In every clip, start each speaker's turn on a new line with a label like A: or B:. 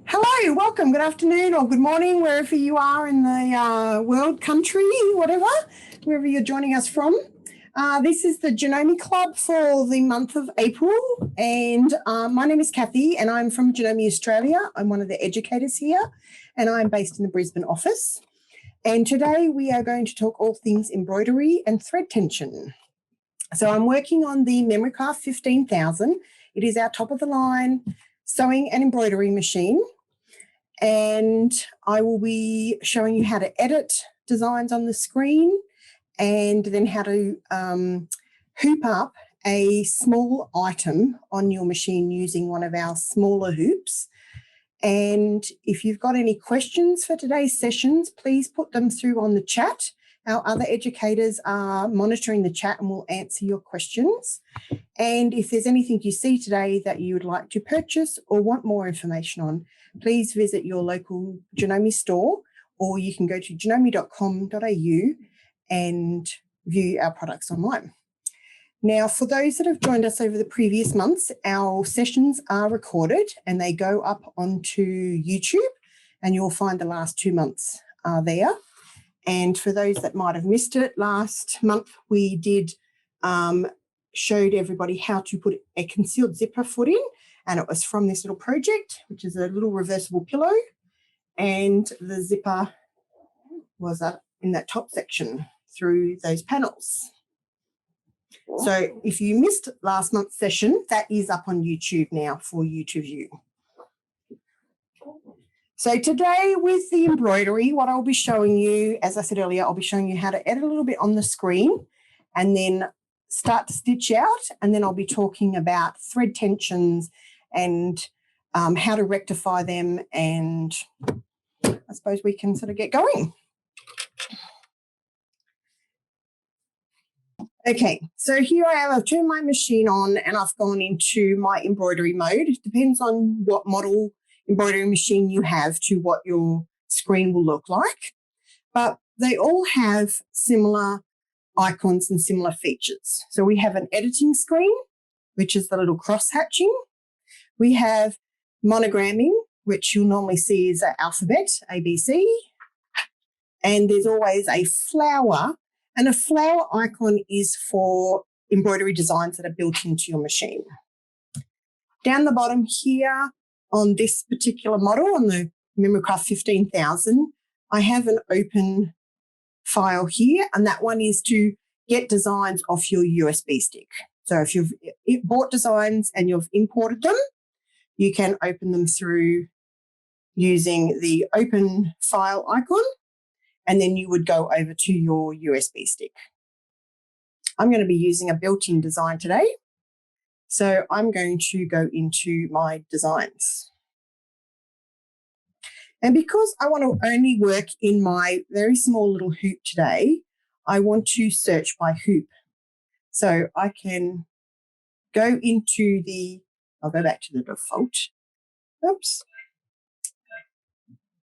A: Hello, welcome, good afternoon or good morning, wherever you are in the world, country, whatever, wherever you're joining us from. This is the Janome Club for the month of April, and my name is Kathy and I'm from Janome, Australia. I'm one of the educators here and I'm based in the Brisbane office. And today we are going to talk all things embroidery and thread tension. So I'm working on the Memory Craft 15,000. It is our top of the line sewing and embroidery machine. And I will be showing you how to edit designs on the screen and then how to hoop up a small item on your machine using one of our smaller hoops. And if you've got any questions for today's sessions, please put them through on the chat. Our other educators are monitoring the chat and will answer your questions. And if there's anything you see today that you would like to purchase or want more information on, please visit your local Janome store, or you can go to janome.com.au and view our products online. Now, for those that have joined us over the previous months, our sessions are recorded and they go up onto YouTube, and you'll find the last 2 months are there. And for those that might have missed it, last month we did showed everybody how to put a concealed zipper foot in, and it was from this little project, which is a little reversible pillow, and the zipper was up in that top section through those panels. So if you missed last month's session, that is up on YouTube now for you to view. So today with the embroidery, what I'll be showing you, as I said earlier, I'll be showing you how to edit a little bit on the screen and then start to stitch out, and then I'll be talking about thread tensions and how to rectify them, and I suppose we can sort of get going. Okay, so here I have, I've turned my machine on and I've gone into my embroidery mode. It depends on what model embroidery machine you have to what your screen will look like, but they all have similar icons and similar features. So we have an editing screen, which is the little cross hatching. We have monogramming, which you'll normally see is an alphabet, ABC. And there's always a flower, and a flower icon is for embroidery designs that are built into your machine. Down the bottom here on this particular model, on the Memory Craft 15,000, I have an open file here, and that one is to get designs off your USB stick. So if you've bought designs and you've imported them, you can open them through using the open file icon, and then you would go over to your USB stick. I'm going to be using a built-in design today, so I'm going to go into my designs. And because I want to only work in my very small little hoop today, I want to search by hoop. So I can go into I'll go back to the default. Oops.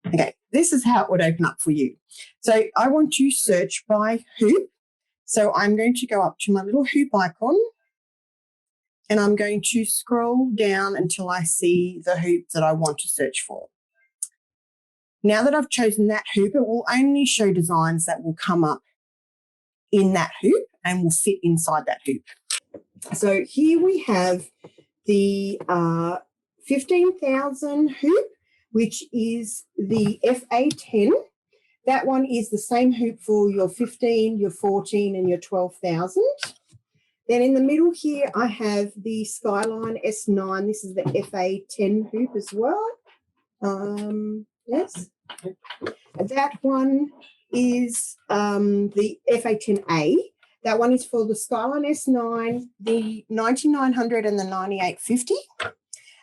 A: Okay, this is how it would open up for you. So I want to search by hoop. So I'm going to go up to my little hoop icon and I'm going to scroll down until I see the hoop that I want to search for. Now that I've chosen that hoop, it will only show designs that will come up in that hoop and will fit inside that hoop. So here we have the 15,000 hoop, which is the FA10. That one is the same hoop for your 15, your 14 and your 12,000. Then in the middle here, I have the Skyline S9. This is the FA10 hoop as well. Yes. That one is the FA10A. That one is for the Skyline S9, the 9900 and the 9850.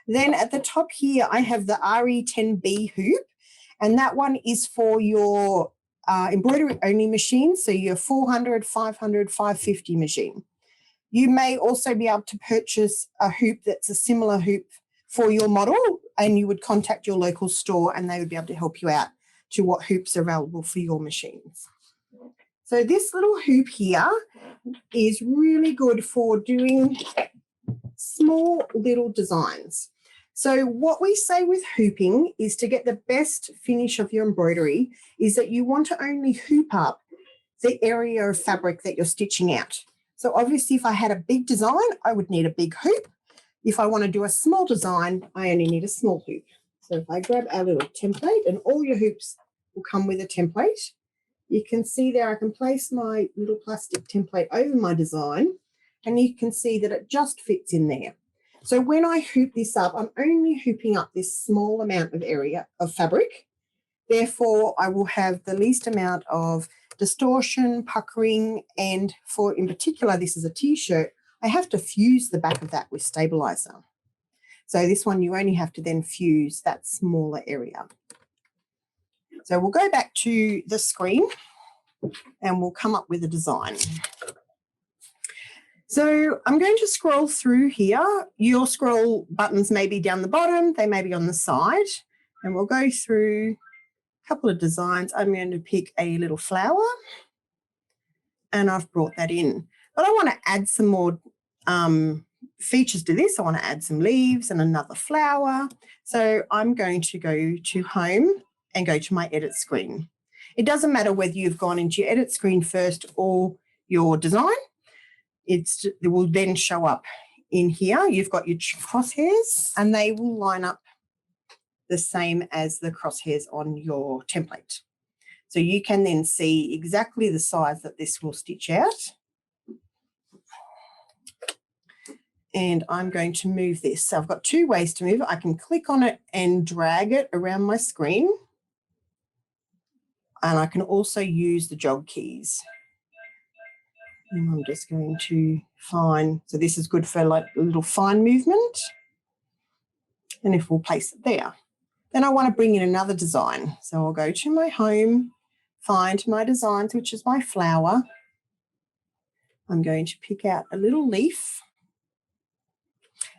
A: Then at the top here, I have the RE10B hoop, and that one is for your embroidery only machine, so your 400, 500, 550 machine. You may also be able to purchase a hoop that's a similar hoop for your model, and you would contact your local store and they would be able to help you out to what hoops are available for your machines. So this little hoop here is really good for doing small little designs. So what we say with hooping is to get the best finish of your embroidery is that you want to only hoop up the area of fabric that you're stitching out. So obviously if I had a big design, I would need a big hoop. If I want to do a small design, I only need a small hoop. So if I grab our little template, and all your hoops will come with a template, you can see there I can place my little plastic template over my design, and you can see that it just fits in there. So when I hoop this up, I'm only hooping up this small amount of area of fabric. Therefore, I will have the least amount of distortion, puckering, and for in particular, this is a t-shirt, I have to fuse the back of that with stabilizer. So this one, you only have to then fuse that smaller area. So we'll go back to the screen and we'll come up with a design. So I'm going to scroll through here. Your scroll buttons may be down the bottom, they may be on the side, and we'll go through a couple of designs. I'm going to pick a little flower, and I've brought that in. But I want to add some more features to this. I want to add some leaves and another flower. So I'm going to go to Home and go to my edit screen. It doesn't matter whether you've gone into your edit screen first or your design. It will then show up in here. You've got your crosshairs and they will line up the same as the crosshairs on your template. So you can then see exactly the size that this will stitch out. And I'm going to move this. So I've got two ways to move it. I can click on it and drag it around my screen. And I can also use the jog keys. And I'm just going to find, so this is good for like a little fine movement. And if we'll place it there, then I want to bring in another design. So I'll go to my Home, find my designs, which is my flower. I'm going to pick out a little leaf.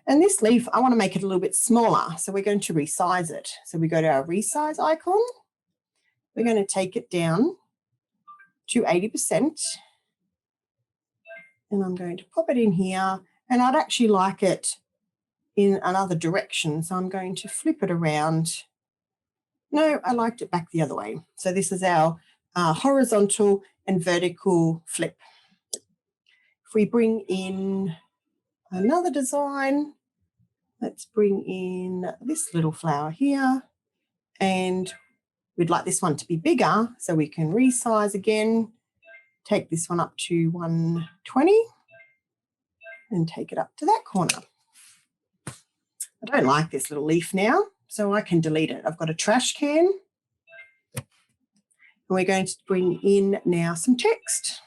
A: And this leaf, I want to make it a little bit smaller. So we're going to resize it. So we go to our resize icon. We're going to take it down to 80%. And I'm going to pop it in here, and I'd actually like it in another direction. So I'm going to flip it around. No, I liked it back the other way. So this is our horizontal and vertical flip. If we bring in another design, let's bring in this little flower here, and we'd like this one to be bigger, so we can resize again. Take this one up to 120 and take it up to that corner. I don't like this little leaf now, so I can delete it. I've got a trash can. And we're going to bring in now some text.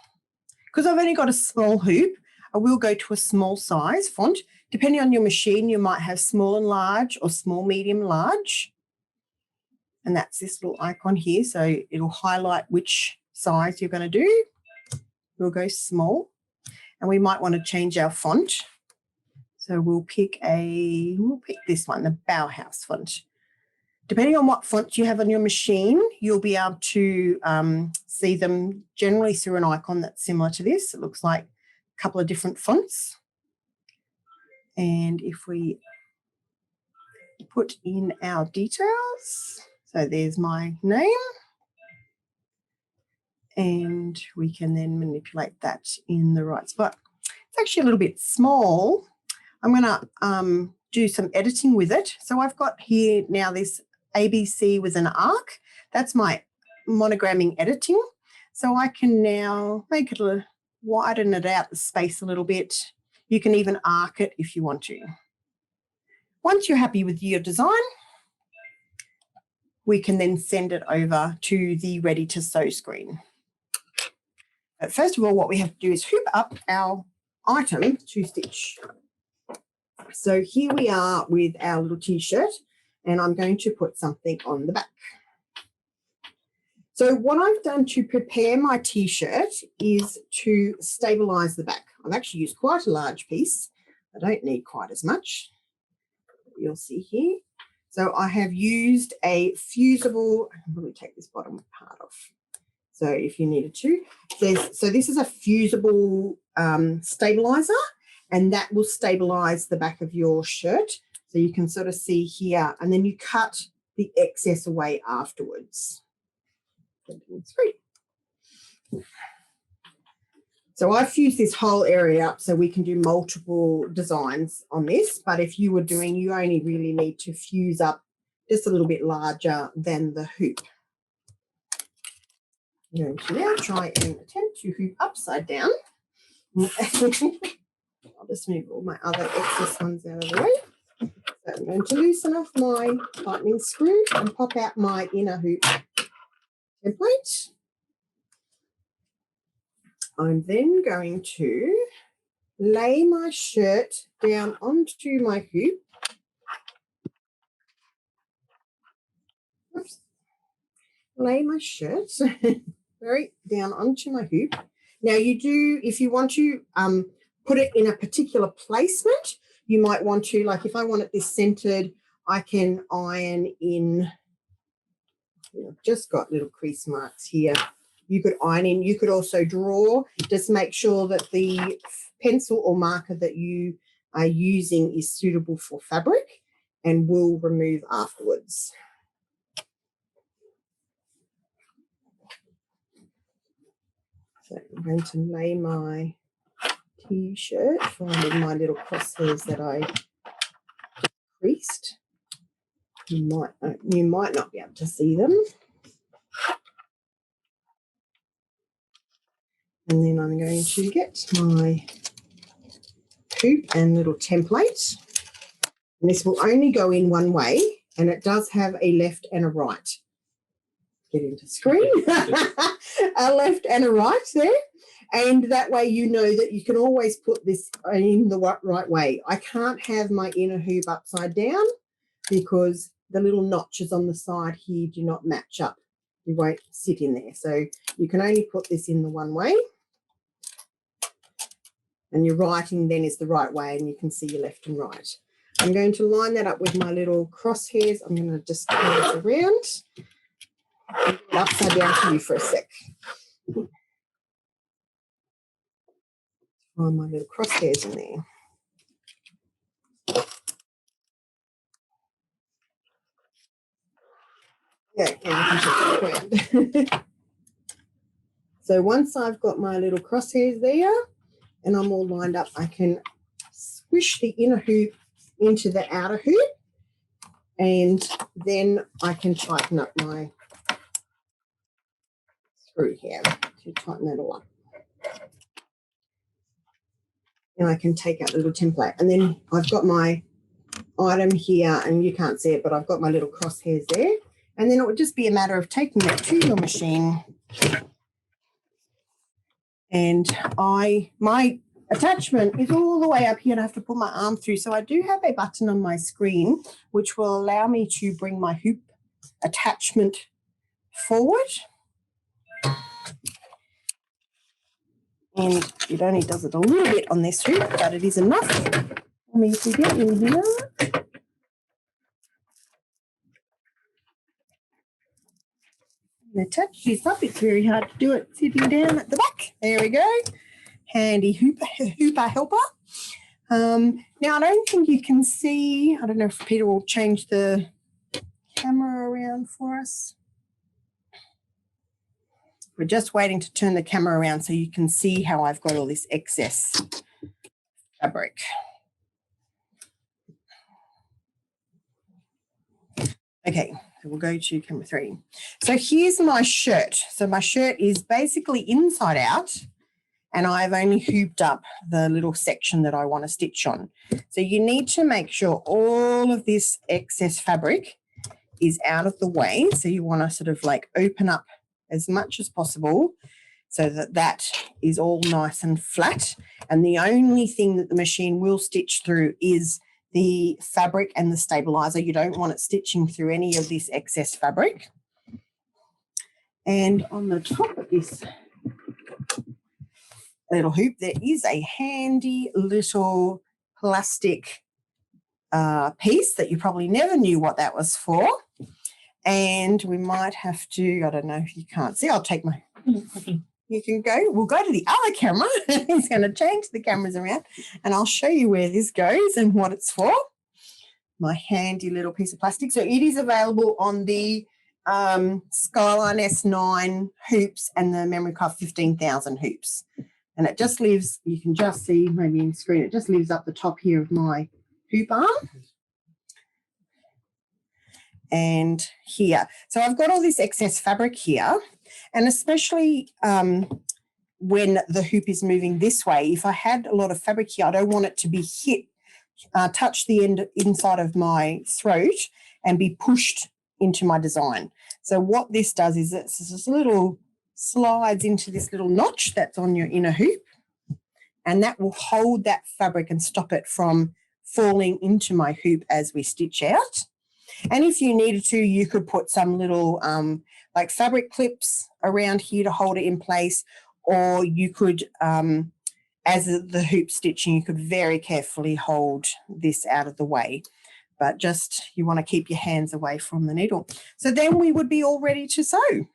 A: Because I've only got a small hoop, I will go to a small size font. Depending on your machine, you might have small and large or small, medium, large. And that's this little icon here, so it'll highlight which size you're going to do. We'll go small, and we might want to change our font. So we'll pick this one, the Bauhaus font. Depending on what font you have on your machine, you'll be able to see them generally through an icon that's similar to this. It looks like a couple of different fonts. And if we put in our details, so there's my name. And we can then manipulate that in the right spot. It's actually a little bit small. I'm going to do some editing with it. So I've got here now this ABC with an arc. That's my monogramming editing. So I can now make it widen it out the space a little bit. You can even arc it if you want to. Once you're happy with your design, we can then send it over to the Ready to Sew screen. But first of all, what we have to do is hoop up our item to stitch. So here we are with our little t-shirt, and I'm going to put something on the back. So what I've done to prepare my t-shirt is to stabilize the back. I've actually used quite a large piece. I don't need quite as much. You'll see here. So I have used a fusible, I can probably take this bottom part off. So if you needed to, so this is a fusible stabilizer, and that will stabilize the back of your shirt. So you can sort of see here, and then you cut the excess away afterwards. So I've fused this whole area up so we can do multiple designs on this, but if you were doing, you only really need to fuse up just a little bit larger than the hoop. I'm going to now try and attempt to hoop upside down. I'll just move all my other excess ones out of the way. So I'm going to loosen off my tightening screw and pop out my inner hoop template. I'm then going to lay my shirt down onto my hoop. Oops. Lay my shirt very down onto my hoop. Now you do, if you want to put it in a particular placement, you might want to, like if I want it this centered, I can iron in, I've just got little crease marks here. You could iron in, you could also draw, just make sure that the pencil or marker that you are using is suitable for fabric and will remove afterwards. So I'm going to lay my t-shirt, finding my little crosshairs that I creased. You might not be able to see them. And then I'm going to get my hoop and little template. And this will only go in one way, and it does have a left and a right. Get into screen. A left and a right there. And that way you know that you can always put this in the right way. I can't have my inner hoop upside down because the little notches on the side here do not match up. You won't sit in there. So you can only put this in the one way. And your writing then is the right way, and you can see your left and right. I'm going to line that up with my little crosshairs. I'm going to just turn this around and get it upside down to you for a sec. Find my little crosshairs in there. Yeah, you can check it around. So once I've got my little crosshairs there and I'm all lined up, I can squish the inner hoop into the outer hoop, and then I can tighten up my screw here to tighten that all up. And I can take out the little template. And then I've got my item here, and you can't see it, but I've got my little crosshairs there. And then it would just be a matter of taking it to your machine. And my attachment is all the way up here, and I have to put my arm through. So I do have a button on my screen which will allow me to bring my hoop attachment forward. And it only does it a little bit on this hoop, but it is enough for me to get in here. And attach this up. It's very hard to do it sitting down at the back. There we go. Handy hooper helper. Now, I don't think you can see, I don't know if Peter will change the camera around for us. We're just waiting to turn the camera around so you can see how I've got all this excess fabric. Okay, so we'll go to camera 3. So here's my shirt. So my shirt is basically inside out, and I've only hooped up the little section that I want to stitch on. So you need to make sure all of this excess fabric is out of the way. So you want to sort of like open up as much as possible so that that is all nice and flat. And the only thing that the machine will stitch through is the fabric and the stabilizer. You don't want it stitching through any of this excess fabric. And on the top of this little hoop, there is a handy little plastic piece that you probably never knew what that was for. And we might have to, I don't know if you can't see, I'll take my, you can go, we'll go to the other camera. He's going to change the cameras around and I'll show you where this goes and what it's for. my handy little piece of plastic. So it is available on the Skyline S9 hoops and the Memory Craft 15,000 hoops. And it just lives, you can just see maybe in screen, it just lives up the top here of my hoop arm. And here. So I've got all this excess fabric here, and especially when the hoop is moving this way, if I had a lot of fabric here, I don't want it to be touch the inside of my throat and be pushed into my design. So what this does is it's this little slides into this little notch that's on your inner hoop, and that will hold that fabric and stop it from falling into my hoop as we stitch out. And if you needed to, you could put some little like fabric clips around here to hold it in place, or you could, as the hoop stitching, you could very carefully hold this out of the way. But just you want to keep your hands away from the needle. So then we would be all ready to sew.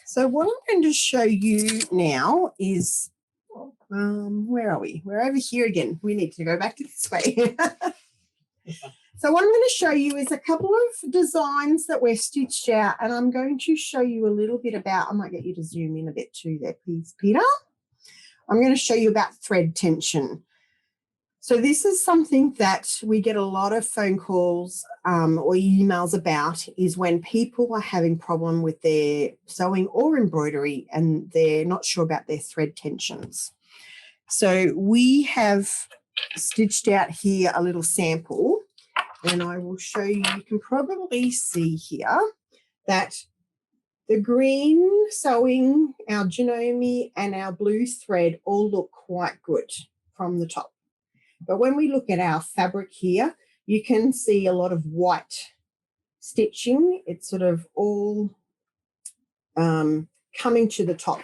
A: So what I'm going to show you now is, where are we? We're over here again. We need to go back to this way. So what I'm going to show you is a couple of designs that we're stitched out, and I'm going to show you a little bit about, I might get you to zoom in a bit too there, please, Peter. I'm going to show you about thread tension. So this is something that we get a lot of phone calls or emails about, is when people are having problem with their sewing or embroidery and they're not sure about their thread tensions. So we have stitched out here a little sample, and I will show you, you can probably see here that the green sewing, our Janome and our blue thread all look quite good from the top. But when we look at our fabric here, you can see a lot of white stitching. It's sort of all coming to the top.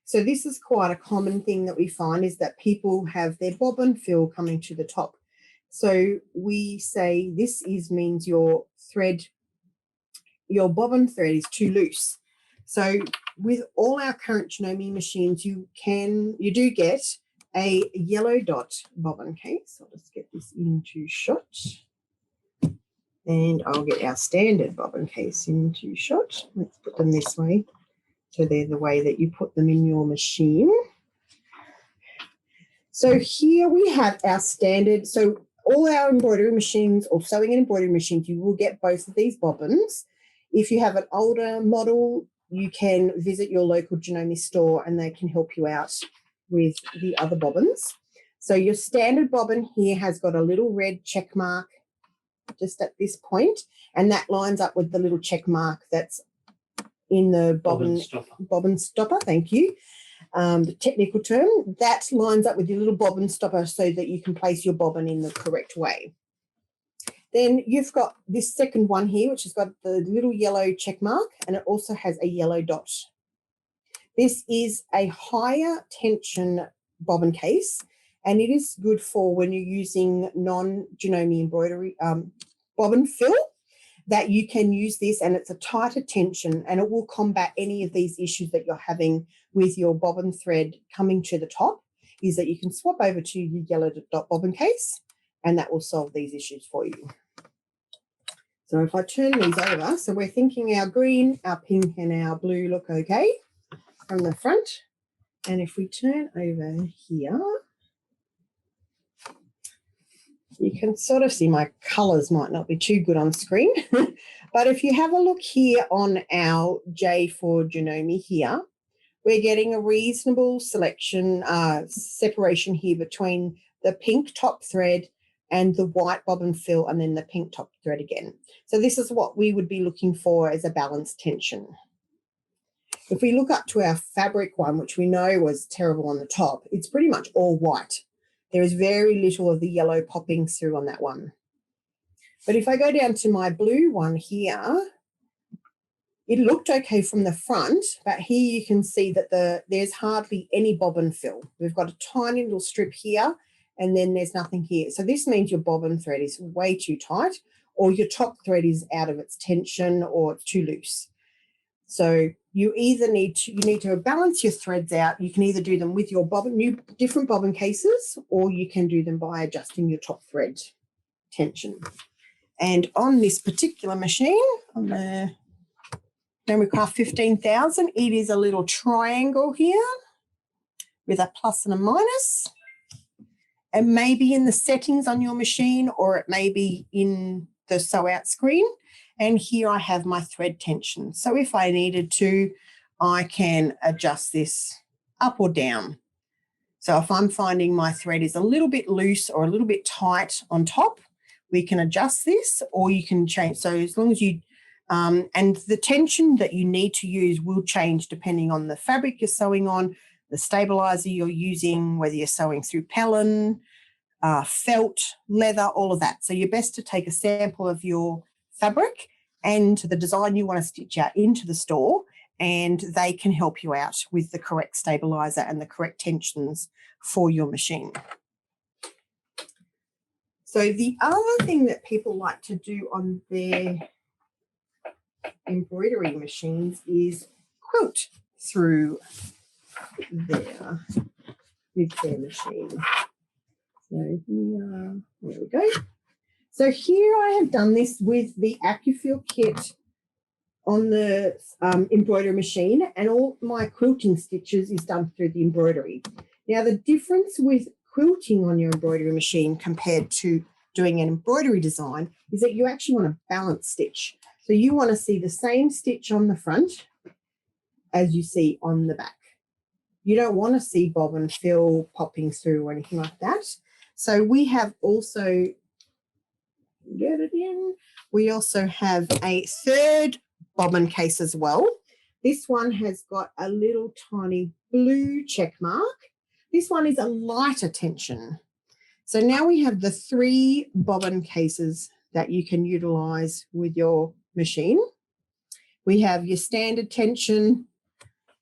A: So this is quite a common thing that we find, is that people have their bobbin fill coming to the top. So we say this means your bobbin thread is too loose. So with all our current Janome machines, you do get a yellow dot bobbin case. I'll just get this into shot. And I'll get our standard bobbin case into shot. Let's put them this way. So they're the way that you put them in your machine. So here we have our standard. So all our embroidery machines or sewing and embroidery machines, you will get both of these bobbins. If you have an older model, you can visit your local Janome store and they can help you out with the other bobbins. So your standard bobbin here has got a little red check mark just at this point, and that lines up with the little check mark that's in the bobbin stopper. Thank you. The technical term, that lines up with your little bobbin stopper so that you can place your bobbin in the correct way. Then you've got this second one here, which has got the little yellow check mark, and it also has a yellow dot. This is a higher tension bobbin case, and it is good for when you're using non-Janome embroidery bobbin fill, that you can use this, and it's a tighter tension, and it will combat any of these issues that you're having with your bobbin thread coming to the top, is that you can swap over to your yellow dot bobbin case, and that will solve these issues for you. So if I turn these over, so we're thinking our green, our pink and our blue look okay from the front. And if we turn over here, you can sort of see my colours might not be too good on screen. But if you have a look here on our J4 Janome here, we're getting a reasonable selection, separation here between the pink top thread and the white bobbin fill, and then the pink top thread again. So this is what we would be looking for as a balanced tension. If we look up to our fabric one, which we know was terrible on the top, it's pretty much all white. There is very little of the yellow popping through on that one. But if I go down to my blue one here, it looked okay from the front, but here you can see that there's hardly any bobbin fill. We've got a tiny little strip here, and then there's nothing here. So this means your bobbin thread is way too tight, or your top thread is out of its tension, or it's too loose. So you either need to balance your threads out. You can either do them with your different bobbin cases, or you can do them by adjusting your top thread. tension. And on this particular machine, on the Janome 15,000, it is a little triangle here with a plus and a minus. It may be in the settings on your machine, or it may be in the sew out screen. And here I have my thread tension. So if I needed to, I can adjust this up or down. So if I'm finding my thread is a little bit loose or a little bit tight on top, we can adjust this, or you can change. So as long as you, and the tension that you need to use will change depending on the fabric you're sewing on, the stabilizer you're using, whether you're sewing through Pellin, felt, leather, all of that. So you're best to take a sample of your fabric and the design you want to stitch out into the store, and they can help you out with the correct stabilizer and the correct tensions for your machine. So the other thing that people like to do on their embroidery machines is quilt through there with their machine. So here, there we go. So here I have done this with the AccuFeel kit on the embroidery machine, and all my quilting stitches is done through the embroidery. Now the difference with quilting on your embroidery machine compared to doing an embroidery design is that you actually want a balance stitch. So you want to see the same stitch on the front as you see on the back. You don't want to see bob and fill popping through or anything like that. So we have also, get it in, we also have a third bobbin case as well. This one has got a little tiny blue check mark. This one is a lighter tension. So now we have the 3 bobbin cases that you can utilize with your machine. We have your standard tension,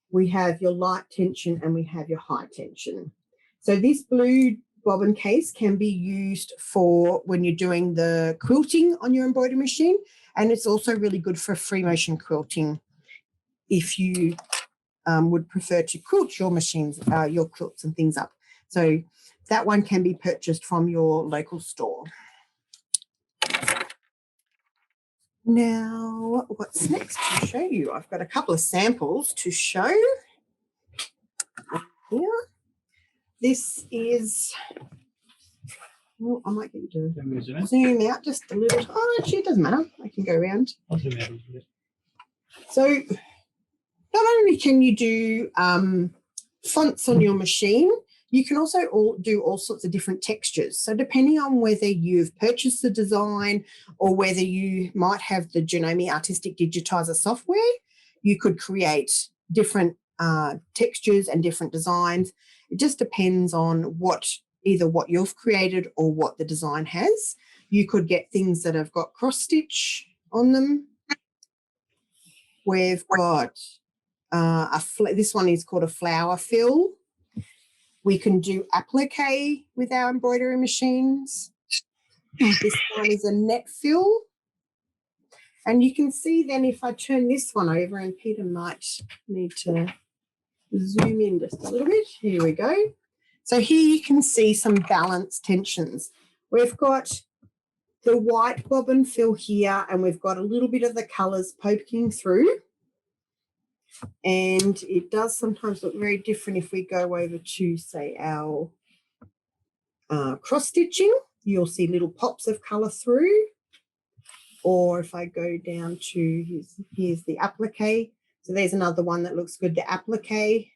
A: we have your light tension, and we have your high tension. So this blue bobbin case can be used for when you're doing the quilting on your embroidery machine, and it's also really good for free motion quilting if you would prefer to quilt your machines, your quilts and things up. So that one can be purchased from your local store. Now, what's next to show you? I've got a couple of samples to show here. This is, oh, I might get you to zoom out just a little. Oh, actually, it doesn't matter. I can go around.
B: I'll zoom out a little bit.
A: So not only can you do fonts on your machine, you can also do all sorts of different textures. So depending on whether you've purchased the design or whether you might have the Janome Artistic Digitizer software, you could create different textures and different designs. It just depends on either what you've created or what the design has. You could get things that have got cross stitch on them. We've got this one is called a flower fill. We can do applique with our embroidery machines. This one is a net fill. And you can see then if I turn this one over, and Peter might need to zoom in just a little bit. Here we go. So here you can see some balance tensions. We've got the white bobbin fill here, and we've got a little bit of the colours poking through. And it does sometimes look very different if we go over to, say, our cross stitching. You'll see little pops of colour through. Or if I go down to, here's the applique. So there's another one that looks good, the applique.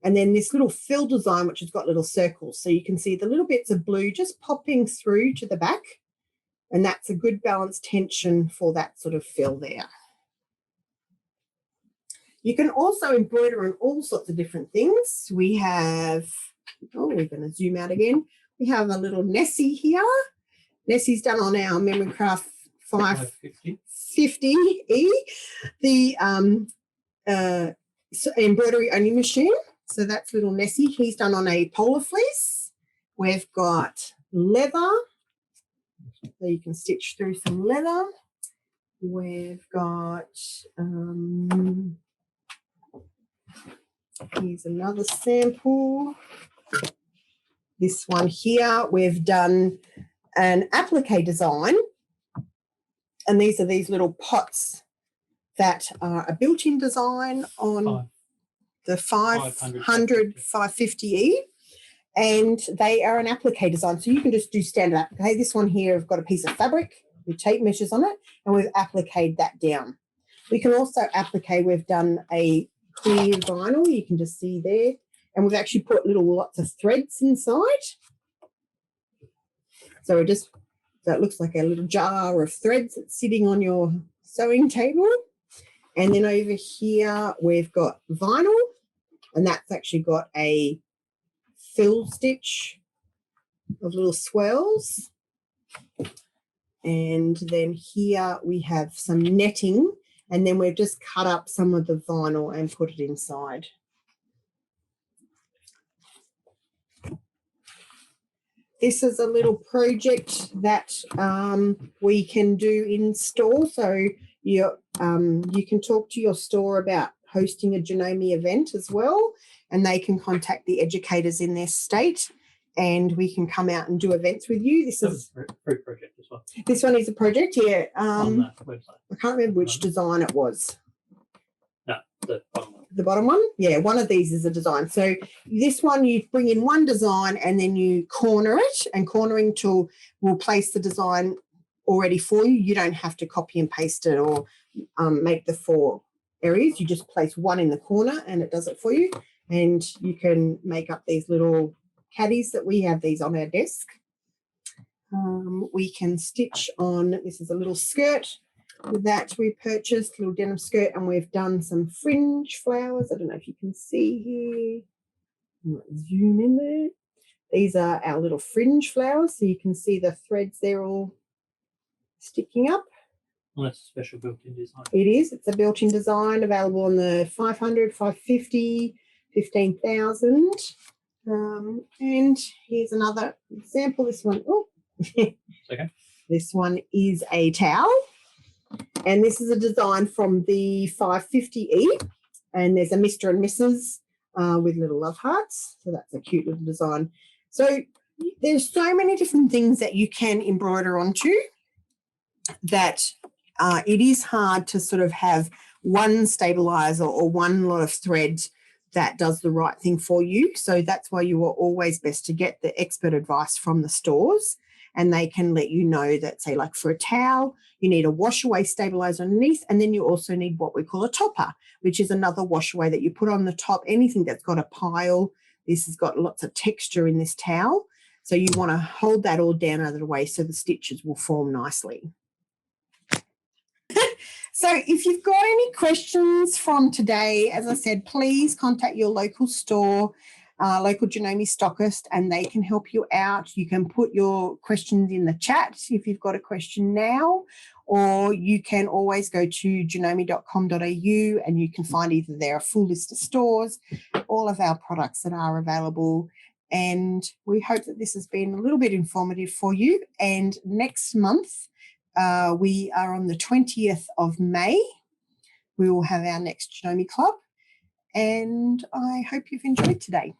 A: And then this little fill design, which has got little circles. So you can see the little bits of blue just popping through to the back. And that's a good balanced tension for that sort of fill there. You can also embroider on all sorts of different things. We have, oh, we're going to zoom out again. We have a little Nessie here. Nessie's done on our Memory Craft 550E, the embroidery only machine. So that's little Nessie. He's done on a polar fleece. We've got leather. So you can stitch through some leather. We've got, here's another sample. This one here, we've done an applique design, and these are these little pots that are a built-in design on the 500, 550E, and they are an applique design. So you can just do standard applique. This one here, I've got a piece of fabric with tape measures on it, and we've appliqued that down. We can also applique, we've done a clear vinyl, you can just see there, and we've actually put lots of threads inside. So that looks like a little jar of threads that's sitting on your sewing table. And then over here we've got vinyl, and that's actually got a fill stitch of little swirls. And then here we have some netting, and then we've just cut up some of the vinyl and put it inside. This is a little project that we can do in store. So you can talk to your store about hosting a Janome event as well, and they can contact the educators in their state, and we can come out and do events with you. This is a free project as well. This one is a project, yeah. On the website. I can't remember which design it was.
B: No, the bottom one.
A: The bottom one? Yeah, one of these is a design. So this one, you bring in one design and then you corner it, and cornering tool will place the design already for you. You don't have to copy and paste it or make the 4 areas. You just place one in the corner and it does it for you. And you can make up these little caddies that we have these on our desk. We can stitch on, this is a little skirt that we purchased, little denim skirt, and we've done some fringe flowers. I don't know if you can see here. I might zoom in there. These are our little fringe flowers, so you can see the threads there all sticking up.
B: Well, that's a special built-in design.
A: It is. It's a built-in design available on the 500, 550, 15,000. And here's another example. This one,
B: okay.
A: This one is a towel, and this is a design from the 550E, and there's a Mr. and Mrs. With little love hearts, so that's a cute little design. So there's so many different things that you can embroider onto that it is hard to sort of have one stabilizer or one lot of thread that does the right thing for you. So that's why you are always best to get the expert advice from the stores, and they can let you know that, say, like for a towel, you need a wash away stabilizer underneath, and then you also need what we call a topper, which is another wash away that you put on the top. Anything that's got a pile, this has got lots of texture in this towel, so you want to hold that all down out of the way so the stitches will form nicely. So if you've got any questions from today, as I said, please contact your local store, local Janome Stockist, and they can help you out. You can put your questions in the chat if you've got a question now, or you can always go to janome.com.au and you can find either there a full list of stores, all of our products that are available. And we hope that this has been a little bit informative for you. And next month, we are on the 20th of May. We will have our next Janome Club, and I hope you've enjoyed today.